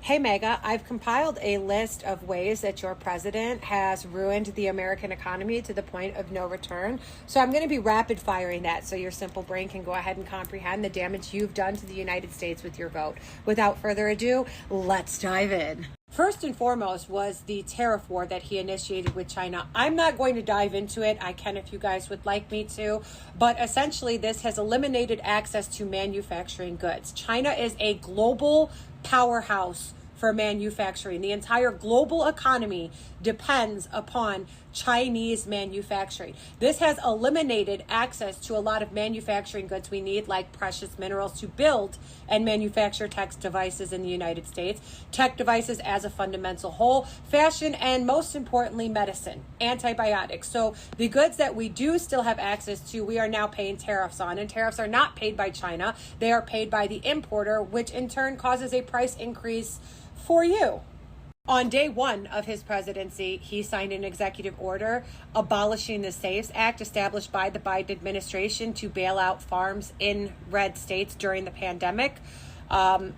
Hey, Mega, I've compiled a list of ways that your president has ruined the American economy to the point of no return. So I'm going to be rapid firing that so your simple brain can go ahead and comprehend the damage you've done to the United States with your vote. Without further ado, let's dive in. First and foremost was the tariff war that he initiated with China. I'm not going to dive into it. I can if you guys would like me to. But essentially, this has eliminated access to manufacturing goods. China is a global powerhouse for manufacturing. The entire global economy depends upon Chinese manufacturing. This has eliminated access to a lot of manufacturing goods we need, like precious minerals, to build and manufacture tech devices in the United States, tech devices as a fundamental whole, fashion, and most importantly, medicine, antibiotics. So the goods that we do still have access to, we are now paying tariffs on, and tariffs are not paid by China. They are paid by the importer, which in turn causes a price increase for you. On day one of his presidency, he signed an executive order abolishing the SAFES Act established by the Biden administration to bail out farms in red states during the pandemic,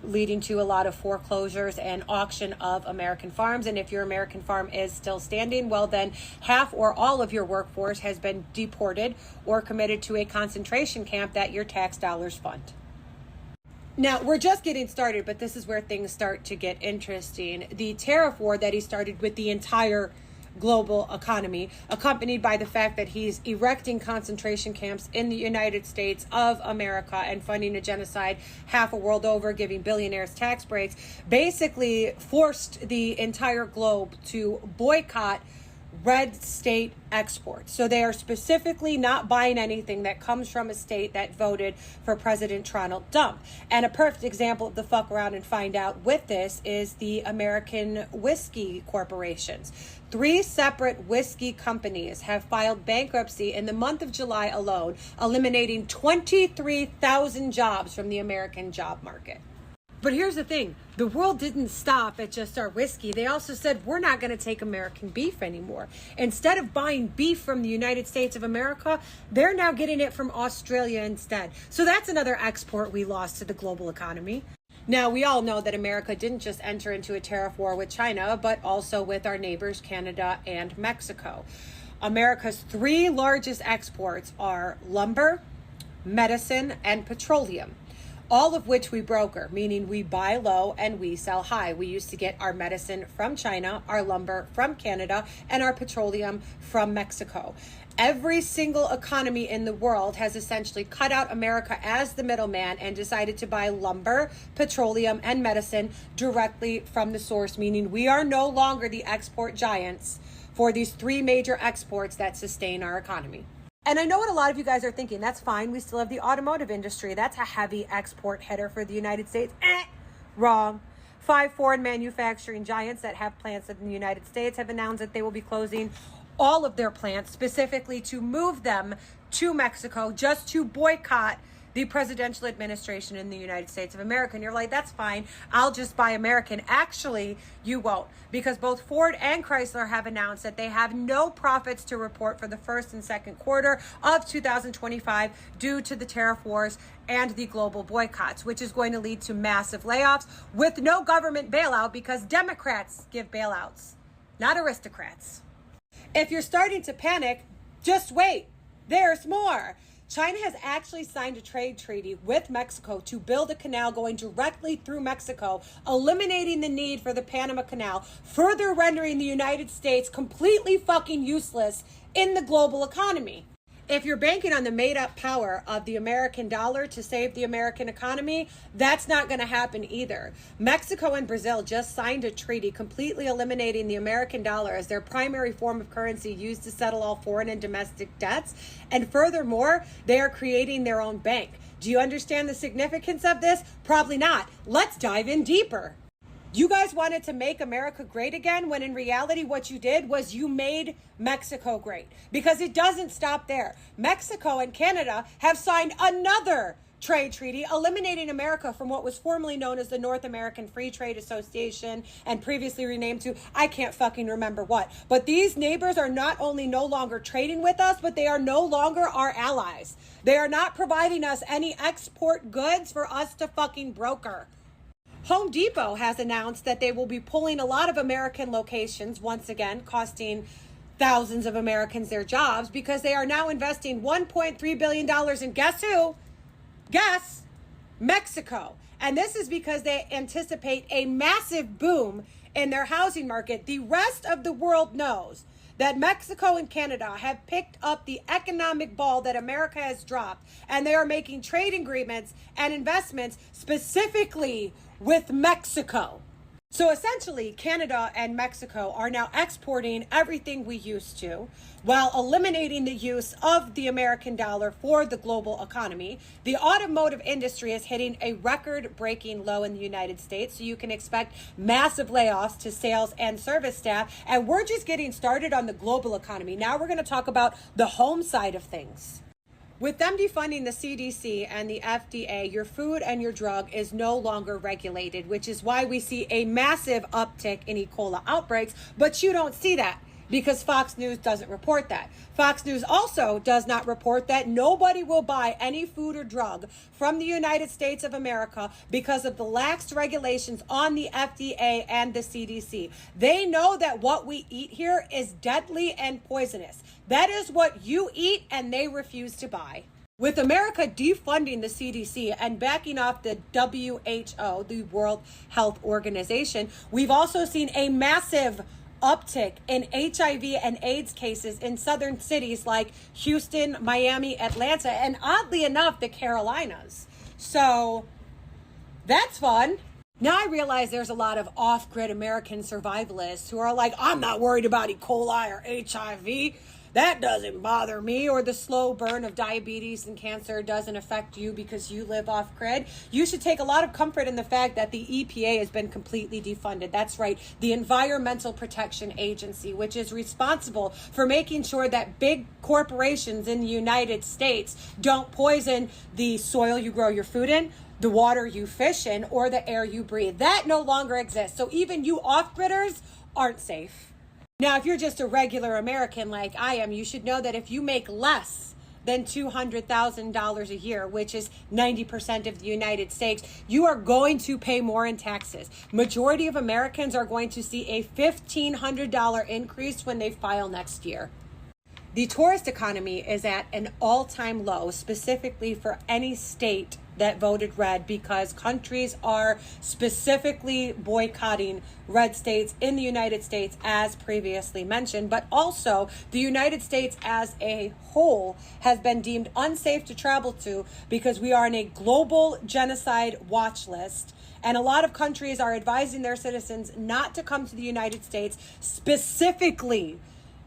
leading to a lot of foreclosures and auction of American farms. And if your American farm is still standing, well, then half or all of your workforce has been deported or committed to a concentration camp that your tax dollars fund. Now, we're just getting started, but this is where things start to get interesting. The tariff war that he started with the entire global economy, accompanied by the fact that he's erecting concentration camps in the United States of America and funding a genocide half a world over, giving billionaires tax breaks, basically forced the entire globe to boycott red state exports. So they are specifically not buying anything that comes from a state that voted for President Donald Trump. And a perfect example of the fuck around and find out with this is the American whiskey corporations. 3 separate whiskey companies have filed bankruptcy in the month of July alone, eliminating 23,000 jobs from the American job market. But here's the thing, the world didn't stop at just our whiskey. They also said, we're not going to take American beef anymore. Instead of buying beef from the United States of America, they're now getting it from Australia instead. So that's another export we lost to the global economy. Now, we all know that America didn't just enter into a tariff war with China, but also with our neighbors, Canada and Mexico. America's 3 largest exports are lumber, medicine, and petroleum. All of which we broker, meaning we buy low and we sell high. We used to get our medicine from China, our lumber from Canada, and our petroleum from Mexico. Every single economy in the world has essentially cut out America as the middleman and decided to buy lumber, petroleum, and medicine directly from the source, meaning we are no longer the export giants for these 3 major exports that sustain our economy. And I know what a lot of you guys are thinking. That's fine. We still have the automotive industry. That's a heavy export header for the United States. Wrong. 5 foreign manufacturing giants that have plants in the United States have announced that they will be closing all of their plants specifically to move them to Mexico just to boycott the presidential administration in the United States of America. And you're like, that's fine. I'll just buy American. Actually, you won't, because both Ford and Chrysler have announced that they have no profits to report for the first and second quarter of 2025 due to the tariff wars and the global boycotts, which is going to lead to massive layoffs with no government bailout because Democrats give bailouts, not aristocrats. If you're starting to panic, just wait. There's more. China has actually signed a trade treaty with Mexico to build a canal going directly through Mexico, eliminating the need for the Panama Canal, further rendering the United States completely fucking useless in the global economy. If you're banking on the made-up power of the American dollar to save the American economy, that's not going to happen either. Mexico and Brazil just signed a treaty completely eliminating the American dollar as their primary form of currency used to settle all foreign and domestic debts. And furthermore, they are creating their own bank. Do you understand the significance of this? Probably not. Let's dive in deeper. You guys wanted to make America great again when in reality what you did was you made Mexico great, because it doesn't stop there. Mexico and Canada have signed another trade treaty eliminating America from what was formerly known as the North American Free Trade Association and previously renamed to I can't fucking remember what. But these neighbors are not only no longer trading with us, but they are no longer our allies. They are not providing us any export goods for us to fucking broker. Home Depot has announced that they will be pulling a lot of American locations, once again, costing thousands of Americans their jobs, because they are now investing $1.3 billion in, guess who? Guess, Mexico. And this is because they anticipate a massive boom in their housing market. The rest of the world knows that Mexico and Canada have picked up the economic ball that America has dropped, and they are making trade agreements and investments specifically with Mexico. So essentially, Canada and Mexico are now exporting everything we used to while eliminating the use of the American dollar for the global economy. The automotive industry is hitting a record-breaking low in the United States, so you can expect massive layoffs to sales and service staff. And we're just getting started on the global economy. Now we're going to talk about the home side of things. With them defunding the CDC and the FDA, your food and your drug is no longer regulated, which is why we see a massive uptick in E. coli outbreaks. But you don't see that because Fox News doesn't report that. Fox News also does not report that nobody will buy any food or drug from the United States of America because of the lax regulations on the FDA and the CDC. They know that what we eat here is deadly and poisonous. That is what you eat, and they refuse to buy. With America defunding the CDC and backing off the WHO, the World Health Organization, we've also seen a massive uptick in HIV and AIDS cases in southern cities like Houston, Miami, Atlanta, and oddly enough, the Carolinas. So that's fun. Now I realize there's a lot of off-grid American survivalists who are like, I'm not worried about E. coli or HIV. That doesn't bother me, or the slow burn of diabetes and cancer doesn't affect you because you live off grid. You should take a lot of comfort in the fact that the EPA has been completely defunded. That's right, the Environmental Protection Agency, which is responsible for making sure that big corporations in the United States don't poison the soil you grow your food in, the water you fish in, or the air you breathe. That no longer exists. So even you off-gridders aren't safe. Now, if you're just a regular American like I am, you should know that if you make less than $200,000 a year, which is 90% of the United States, you are going to pay more in taxes. Majority of Americans are going to see a $1,500 increase when they file next year. The tourist economy is at an all-time low, specifically for any state that voted red, because countries are specifically boycotting red states in the United States, as previously mentioned. But also, the United States as a whole has been deemed unsafe to travel to because we are in a global genocide watch list. And a lot of countries are advising their citizens not to come to the United States, specifically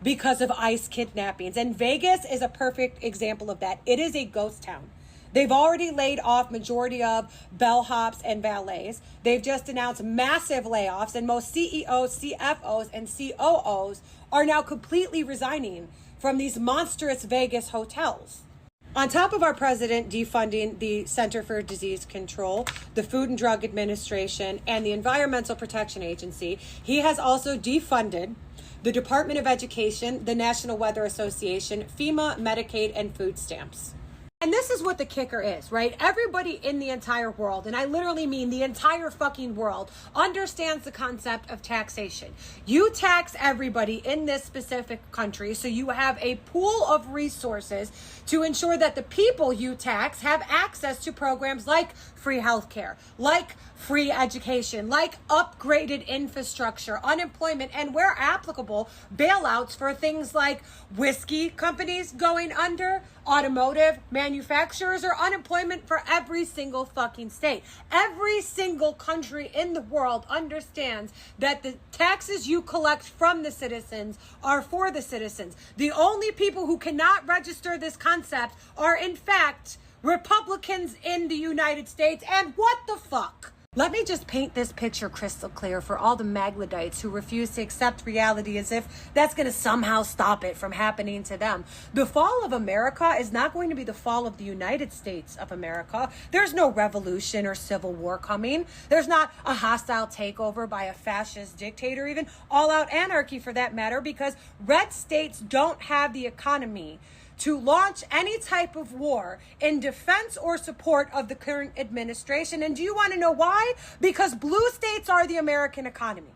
because of ICE kidnappings. And Vegas is a perfect example of that. It is a ghost town. They've already laid off majority of bellhops and valets. They've just announced massive layoffs, and most CEOs, CFOs, and COOs are now completely resigning from these monstrous Vegas hotels. On top of our president defunding the Center for Disease Control, the Food and Drug Administration, and the Environmental Protection Agency, he has also defunded the Department of Education, the National Weather Association, FEMA, Medicaid, and food stamps. And this is what the kicker is, right? Everybody in the entire world, and I literally mean the entire fucking world, understands the concept of taxation. You tax everybody in this specific country, so you have a pool of resources to ensure that the people you tax have access to programs like free healthcare, like free education, like upgraded infrastructure, unemployment, and where applicable, bailouts for things like whiskey companies going under, automotive manufacturers, or unemployment for every single fucking state. Every single country in the world understands that the taxes you collect from the citizens are for the citizens. The only people who cannot register this concept are, in fact, Republicans in the United States. And what the fuck? Let me just paint this picture crystal clear for all the Magladites who refuse to accept reality as if that's going to somehow stop it from happening to them. The fall of America is not going to be the fall of the United States of America. There's no revolution or civil war coming. There's not a hostile takeover by a fascist dictator, even all-out anarchy for that matter, because red states don't have the economy to launch any type of war in defense or support of the current administration. And do you want to know why? Because blue states are the American economy.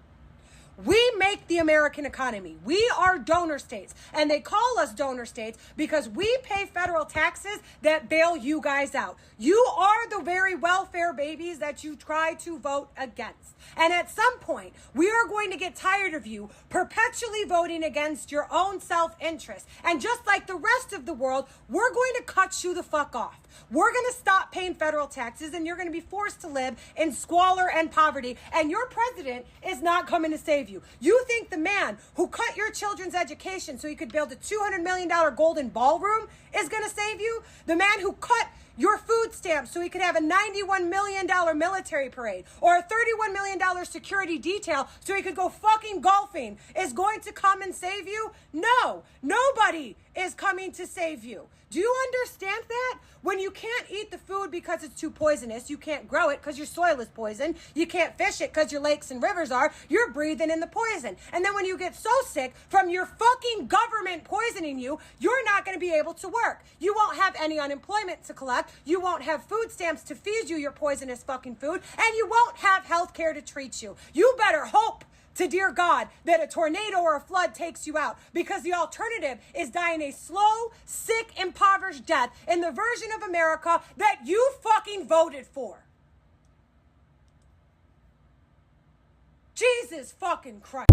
We make the American economy. We are donor states. And they call us donor states because we pay federal taxes that bail you guys out. You are the very welfare babies that you try to vote against. And at some point, we are going to get tired of you perpetually voting against your own self-interest. And just like the rest of the world, we're going to cut you the fuck off. We're going to stop paying federal taxes and you're going to be forced to live in squalor and poverty. And your president is not coming to save you. You think the man who cut your children's education so he could build a $200 million golden ballroom is going to save you? The man who cut your food stamps so he could have a $91 million military parade or a $31 million security detail so he could go fucking golfing is going to come and save you? No, nobody is coming to save you. Do you understand that? When you can't eat the food because it's too poisonous, you can't grow it because your soil is poison, you can't fish it because your lakes and rivers are, you're breathing in the poison. And then when you get so sick from your fucking government poisoning you, you're not going to be able to work. You won't have any unemployment to collect, you won't have food stamps to feed you your poisonous fucking food, and you won't have health care to treat you. You better hope to dear God that a tornado or a flood takes you out, because the alternative is dying a slow, sick, impoverished death in the version of America that you fucking voted for. Jesus fucking Christ.